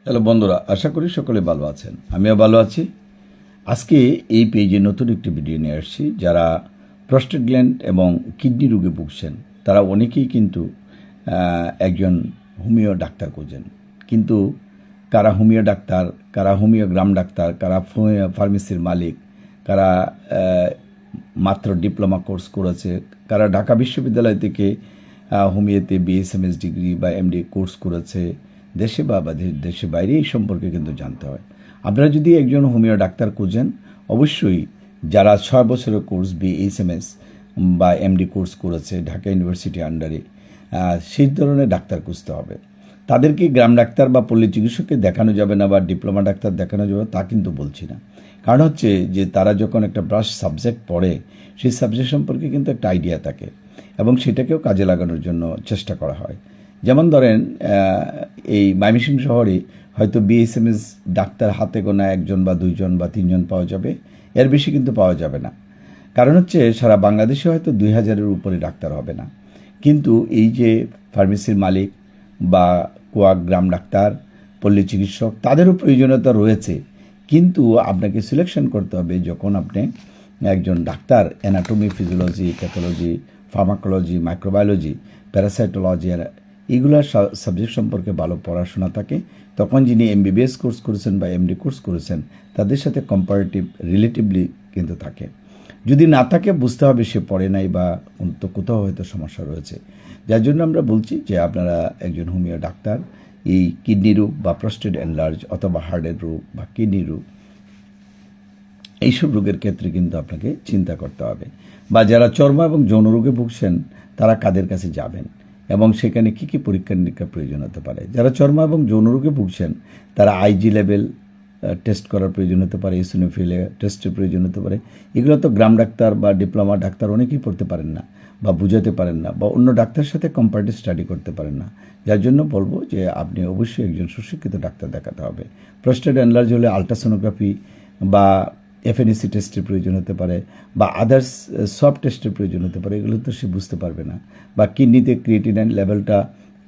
Hello বন্ধুরা, আশা করি সকলে ভালো আছেন। আমিও ভালো আছি। আজকে এই পেজে নতুন একটি ভিডিও নিয়ে আসছি। যারা প্রস্টেট গ্ল্যান্ড এবং কিডনি রোগে ভুগছেন তারা অনেকেই কিন্তু একজন হোমিও ডাক্তার খোঁজেন, কিন্তু কারা হোমিও ডাক্তার, কারা হোমিও গ্রাম ডাক্তার, কারা ফার্মেসির মালিক, কারা মাত্র ডিপ্লোমা কোর্স করেছে, কারা ঢাকা বিশ্ববিদ্যালয় থেকে হোমিওতে বিএসএমএস ডিগ্রি বা এমডি কোর্স করেছে, দেশে বা দেশের বাইরে এই সম্পর্কে কিন্তু জানতে হয়। আপনারা যদি একজন হোমিও ডাক্তার খুঁজেন, অবশ্যই যারা 6 বছরের কোর্স বিএসএমএস বা এমডি কোর্স করেছে ঢাকা ইউনিভার্সিটি আন্ডারে, সেই ধরনের ডাক্তার খুঁজতে হবে। তাদেরকে গ্রাম ডাক্তার বা পল্লী চিকিৎসককে দেখানো যাবে না বা ডিপ্লোমা ডাক্তার দেখানো যাবে তা কিন্তু বলছি না। কারণ হচ্ছে যে তারা যখন একটা ব্রাশ সাবজেক্ট পড়ে, সেই সাবজেক্ট সম্পর্কে কিন্তু একটা আইডিয়া থাকে এবং সেটাকেও কাজে লাগানোর জন্য চেষ্টা করা হয়। যেমন ধরেন, এই ময়মনসিংহ শহরে হয়তো বিএসএমএস ডাক্তার হাতে গোনা 1জন বা 2জন বা 3জন পাওয়া যাবে, এর বেশি কিন্তু পাওয়া যাবে না। কারণ হচ্ছে সারা বাংলাদেশে হয়তো 2000-এর উপরে ডাক্তার হবে না। কিন্তু এই যে ফার্মেসির মালিক বা গ্রাম ডাক্তার, পল্লী চিকিৎসক, তাদেরও প্রয়োজনীয়তা রয়েছে। কিন্তু আপনাকে সিলেকশন করতে হবে যখন আপনি একজন doctor anatomy, physiology, pathology, pharmacology, microbiology, parasitology এইগুলোর সাবজেক্ট সম্পর্কে ভালো পড়াশোনা থাকে, তখন যিনি এমবিবিএস কোর্স করেছেন বা এমডি কোর্স করেছেন তাদের সাথে কম্পারেটিভ রিলেটিভলি কিন্তু থাকে। যদি না থাকে বুঝতে হবে সে পড়ে নাই বা কোথাও হয়তো সমস্যা রয়েছে। যার জন্য আমরা বলছি যে আপনারা একজন হোমিও ডাক্তার এই কিডনি রোগ বা প্রস্টেট এনলার্জ অথবা হার্টের রোগ বা কিডনি রোগ, এইসব রোগের ক্ষেত্রে কিন্তু আপনাকে চিন্তা করতে হবে। বা যারা চর্ম এবং যৌন রোগে ভুগছেন তারা কাদের কাছে যাবেন এবং সেখানে কী কী পরীক্ষা নিরীক্ষার প্রয়োজন হতে পারে। যারা চর্ম এবং যৌন রোগে ভুগছেন তারা আইজি লেভেল টেস্ট করার প্রয়োজন হতে পারে, ইসোনোফিলিয়া টেস্টের প্রয়োজন হতে পারে। এগুলো তো গ্রাম ডাক্তার বা ডিপ্লোমা ডাক্তার অনেকেই পড়তে পারেন না বা বুঝাতে পারেন না বা অন্য ডাক্তারের সাথে কম্পারেটিভ স্টাডি করতে পারেন না। যার জন্য বলবো যে আপনি অবশ্যই একজন সুশিক্ষিত ডাক্তার দেখাতে হবে। প্রস্টেট এনলার্জ হলে আলট্রাসোনোগ্রাফি বা এফএনএসি টেস্টের প্রয়োজন হতে পারে বা আদার্স সব টেস্টের প্রয়োজন হতে পারে। এগুলো তো সে বুঝতে পারবে না। বা কিডনিতে ক্রিয়েটিনাইন লেভেলটা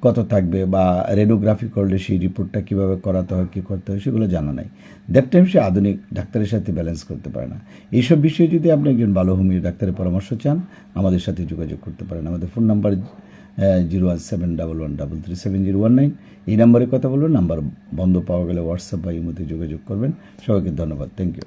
কত থাকবে বা রেডিওগ্রাফি করলে সেই রিপোর্টটা কীভাবে করাতে হয়, কী করতে হয় সেগুলো জানা নাই। দ্যাট টাইম সে আধুনিক ডাক্তারের সাথে ব্যালেন্স করতে পারে না। এইসব বিষয়ে যদি আপনি একজন ভালো হোমিও ডাক্তারের পরামর্শ চান, আমাদের সাথে যোগাযোগ করতে পারেন। আমাদের ফোন নাম্বার 01711337019। এই নাম্বারে কথা বলবেন। নাম্বার বন্ধ পাওয়া গেলে হোয়াটসঅ্যাপ বা ইমোতে যোগাযোগ করবেন। সবাইকে ধন্যবাদ। Thank you.